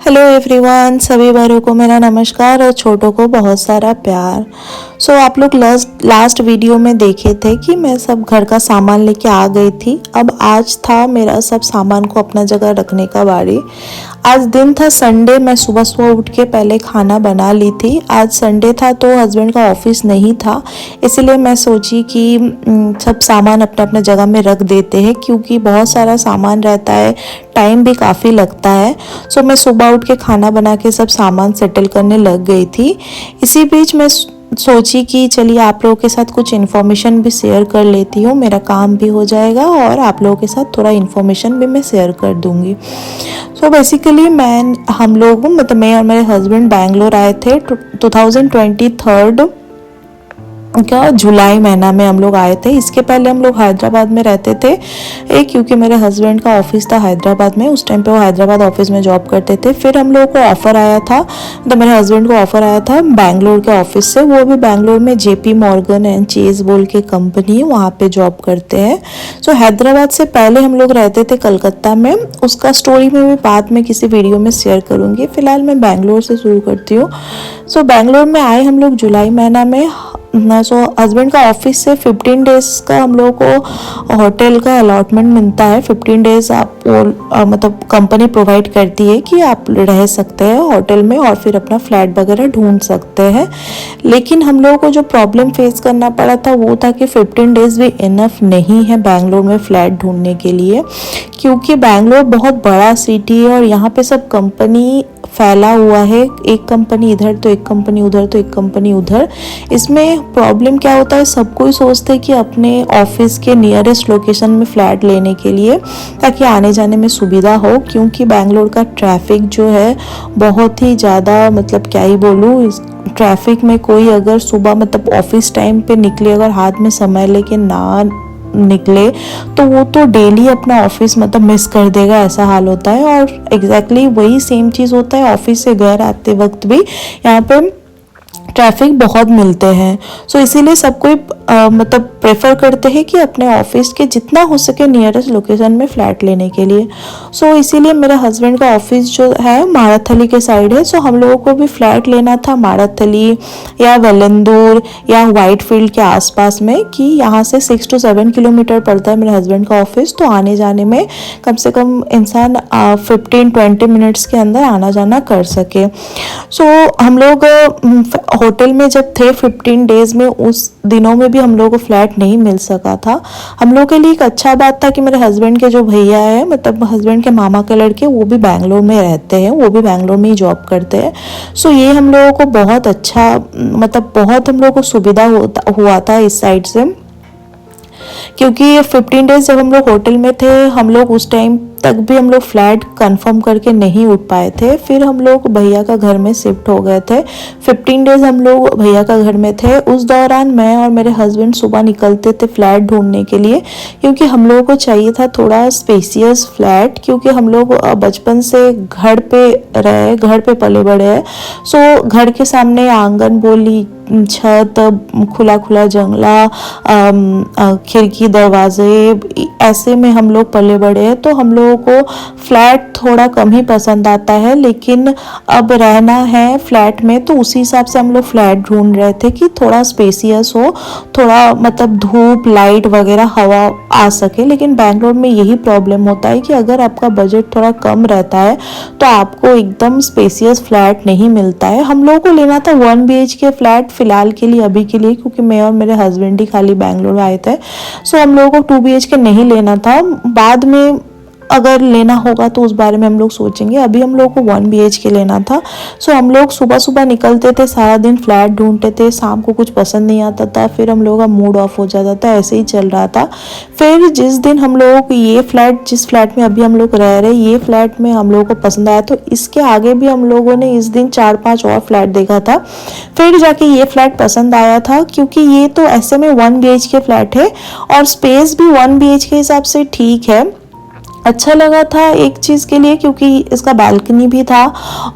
Hello everyone, सभी बड़ों को मेरा नमस्कार और छोटों को बहुत सारा प्यार। आप लोग लास्ट वीडियो में देखे थे कि मैं सब घर का सामान लेके आ गई थी। अब आज था मेरा सब सामान को अपना जगह रखने का बारी। आज दिन था संडे। मैं सुबह सुबह उठ के पहले खाना बना ली थी। आज संडे था तो हस्बैंड का ऑफिस नहीं था, इसलिए मैं सोची कि सब सामान अपने अपने जगह में रख देते हैं, क्योंकि बहुत सारा सामान रहता है, टाइम भी काफ़ी लगता है। मैं सुबह उठ के खाना बना के सब सामान सेटल करने लग गई थी। इसी बीच मैं सोची कि चलिए आप लोगों के साथ कुछ इन्फॉर्मेशन भी शेयर कर लेती हूँ, मेरा काम भी हो जाएगा और आप लोगों के साथ थोड़ा इन्फॉर्मेशन भी मैं शेयर कर दूँगी। बेसिकली हम लोग मतलब मैं और मेरे हस्बैंड बैंगलोर आए थे 2023 क्या जुलाई महीना में हम लोग आए थे। इसके पहले हम लोग हैदराबाद में रहते थे क्योंकि मेरे हस्बैंड का ऑफिस था हैदराबाद में। उस टाइम पे वो हैदराबाद ऑफिस में जॉब करते थे। फिर हम लोगों को ऑफ़र आया था, तो मेरे हस्बैंड को ऑफ़र आया था बैंगलोर के ऑफिस से। वो भी बैंगलोर में JP मॉर्गन एंड चेज बोल के कंपनी है, वहाँ पे जॉब करते हैं। हैदराबाद से पहले हम लोग रहते थे कलकत्ता में। उसका स्टोरी में भी बाद में किसी वीडियो में शेयर करूँगी। फिलहाल मैं बैंगलोर से शुरू करती हूँ। बैंगलोर में आए हम लोग जुलाई महीना में। हस्बैंड का ऑफिस से 15 डेज का हम लोग को होटल का अलॉटमेंट मिलता है। 15 डेज आप मतलब कंपनी प्रोवाइड करती है कि आप रह सकते हैं होटल में और फिर अपना फ्लैट वगैरह ढूंढ सकते हैं। लेकिन हम लोगों को जो प्रॉब्लम फेस करना पड़ा था वो था कि 15 डेज भी इनफ नहीं है बैंगलोर में फ्लैट ढूंढने के लिए, क्योंकि बैंगलोर बहुत बड़ा सिटी है और यहाँ पे सब कंपनी फैला हुआ है। एक कंपनी इधर तो एक कंपनी उधर तो एक कंपनी उधर। इसमें प्रॉब्लम क्या होता है, सब कोई सोचते हैं कि अपने ऑफिस के नियरेस्ट लोकेशन में फ्लैट लेने के लिए, ताकि आने जाने में सुविधा हो। क्योंकि बैंगलोर का ट्रैफिक जो है बहुत ही ज़्यादा, मतलब क्या ही बोलूँ, इस ट्रैफिक में कोई अगर सुबह मतलब ऑफिस टाइम पे निकले, अगर हाथ में समय लेके ना निकले तो वो तो डेली अपना ऑफिस मतलब मिस कर देगा, ऐसा हाल होता है। और एग्जैक्टली वही सेम चीज़ होता है ऑफिस से घर आते वक्त भी। यहाँ पे ट्रैफिक बहुत मिलते हैं। इसीलिए सब कोई मतलब प्रेफर करते हैं कि अपने ऑफिस के जितना हो सके नियरेस्ट लोकेशन में फ्लैट लेने के लिए। इसीलिए मेरे हस्बैंड का ऑफिस जो है माराथली के साइड है। हम लोगों को भी फ्लैट लेना था माराथली या वेलंदूर या वाइट फील्ड के आसपास में, कि यहाँ से 6 to 7 किलोमीटर पड़ता है मेरे हस्बैंड का ऑफिस। तो आने जाने में कम से कम इंसान 15-20 मिनट्स के अंदर आना जाना कर सके। हम लोग होटल में जब थे 15 डेज में, उस दिनों में भी हम लोगों को फ्लैट नहीं मिल सका था। हम लोग के लिए एक अच्छा बात था कि मेरे हस्बैंड के जो भैया है, मतलब हस्बैंड के मामा के लड़के, वो भी बैंगलोर में रहते हैं, वो भी बैंगलोर में ही जॉब करते हैं। ये हम लोगों को बहुत अच्छा, मतलब बहुत हम लोगों को सुविधा हुआ था इस साइड से। क्योंकि 15 डेज जब हम लोग होटल में थे, हम लोग उस टाइम तक भी हम लोग फ्लैट कंफर्म करके नहीं उठ पाए थे। फिर हम लोग भैया का घर में शिफ्ट हो गए थे। 15 डेज हम लोग भैया का घर में थे। उस दौरान मैं और मेरे हस्बैंड सुबह निकलते थे फ्लैट ढूंढने के लिए, क्योंकि हम लोगों को चाहिए था थोड़ा स्पेसियस फ्लैट। क्योंकि हम लोग बचपन से घर पे रहे, घर पे पले बड़े हैं। घर के सामने आंगन बोली, छत, खुला खुला जंगला, खिड़की दरवाजे, ऐसे में हम लोग पले बड़े हैं। तो हम लोगों को फ्लैट थोड़ा कम ही पसंद आता है, लेकिन अब रहना है फ्लैट में तो उसी हिसाब से हम लोग फ्लैट ढूंढ रहे थे कि थोड़ा स्पेसियस हो, थोड़ा मतलब धूप लाइट वगैरह हवा आ सके। लेकिन बैंगलोर में यही प्रॉब्लम होता है कि अगर आपका बजट थोड़ा कम रहता है तो आपको एकदम स्पेसियस फ्लैट नहीं मिलता है। हम लोगों को लेना था 1 BHK फ्लैट फिलहाल के लिए, अभी के लिए, क्योंकि मैं और मेरे हस्बैंड ही खाली बैंगलोर आए थे। हम लोगों को 2 BHK नहीं लेना था। बाद में अगर लेना होगा तो उस बारे में हम लोग सोचेंगे। अभी हम लोग को 1 BHK लेना था। हम लोग सुबह सुबह निकलते थे, सारा दिन फ्लैट ढूंढते थे। शाम को कुछ पसंद नहीं आता था, फिर हम लोगों का मूड ऑफ हो जाता था, ऐसे ही चल रहा था। फिर जिस दिन हम लोगों को ये फ्लैट, जिस फ्लैट में अभी हम लोग रह रहे, ये फ्लैट में हम लोगों को पसंद आया, तो इसके आगे भी हम लोगों ने इस दिन 4-5 और फ्लैट देखा था। फिर जाके ये फ्लैट पसंद आया था, क्योंकि ये तो ऐसे में 1 BHK फ्लैट है और स्पेस भी 1 BHK के हिसाब से ठीक है। अच्छा लगा था एक चीज़ के लिए, क्योंकि इसका बालकनी भी था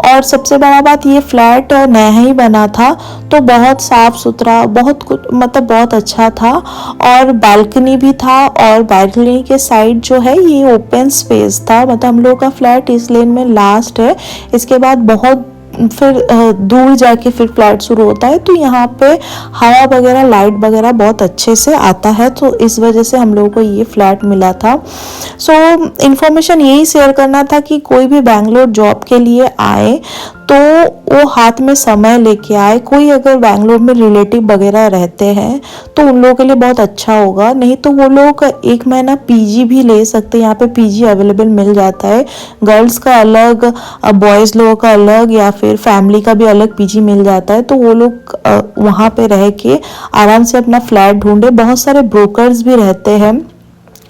और सबसे बड़ा बात ये फ्लैट नया ही बना था, तो बहुत साफ़ सुथरा, बहुत कुछ मतलब बहुत अच्छा था। और बालकनी भी था और बालकनी के साइड जो है ये ओपन स्पेस था, मतलब हम लोग का फ्लैट इस लेन में लास्ट है, इसके बाद बहुत फिर दूर जाके फिर फ्लैट शुरू होता है, तो यहाँ पे हवा वगैरह लाइट वगैरह बहुत अच्छे से आता है, तो इस वजह से हम लोगों को ये फ्लैट मिला था। सो इन्फॉर्मेशन यही शेयर करना था कि कोई भी बैंगलोर जॉब के लिए आए तो वो हाथ में समय लेके आए। कोई अगर बैंगलोर में रिलेटिव वगैरह रहते हैं तो उन लोगों के लिए बहुत अच्छा होगा, नहीं तो वो लोग 1 महीना पीजी भी ले सकते हैं, यहाँ पे पीजी अवेलेबल मिल जाता है, गर्ल्स का अलग, बॉयज़ लोगों का अलग, या फिर फैमिली का भी अलग पीजी मिल जाता है, तो वो लोग वहाँ पे रह के आराम से अपना फ्लैट ढूंढे। बहुत सारे ब्रोकर्स भी रहते हैं,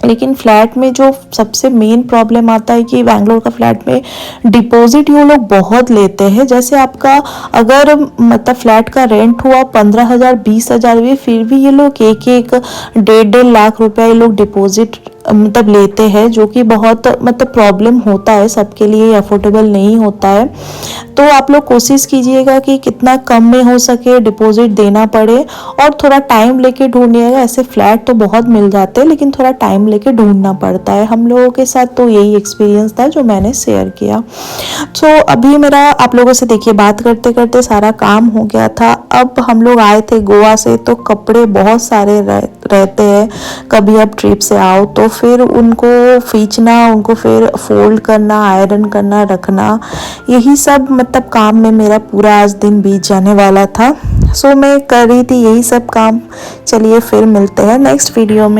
लेकिन फ्लैट में जो सबसे मेन प्रॉब्लम आता है कि बैंगलोर का फ्लैट में डिपॉजिट ये लोग बहुत लेते हैं। जैसे आपका अगर मतलब फ्लैट का रेंट हुआ 15,000 20,000 भी, फिर भी ये लोग एक 1.5 लाख रुपया ये लोग डिपॉजिट मतलब लेते हैं, जो कि बहुत मतलब प्रॉब्लम होता है, सबके लिए अफोर्डेबल नहीं होता है। तो आप लोग कोशिश कीजिएगा कि कितना कम में हो सके डिपॉजिट देना पड़े, और थोड़ा टाइम लेके ढूंढिएगा। ऐसे फ्लैट तो बहुत मिल जाते हैं, लेकिन थोड़ा टाइम लेके ढूंढना पड़ता है। हम लोगों के साथ तो यही एक्सपीरियंस था जो मैंने शेयर किया। सो अभी मेरा आप लोगों से देखिए बात करते करते सारा काम हो गया था। अब हम लोग आए थे गोवा से, तो कपड़े बहुत सारे रहते हैं, कभी आप ट्रिप से आओ तो फिर उनको खींचना, उनको फिर फोल्ड करना, आयरन करना, रखना, यही सब मतलब काम में मेरा पूरा आज दिन बीत जाने वाला था। सो मैं कर रही थी यही सब काम। चलिए फिर मिलते हैं नेक्स्ट वीडियो में।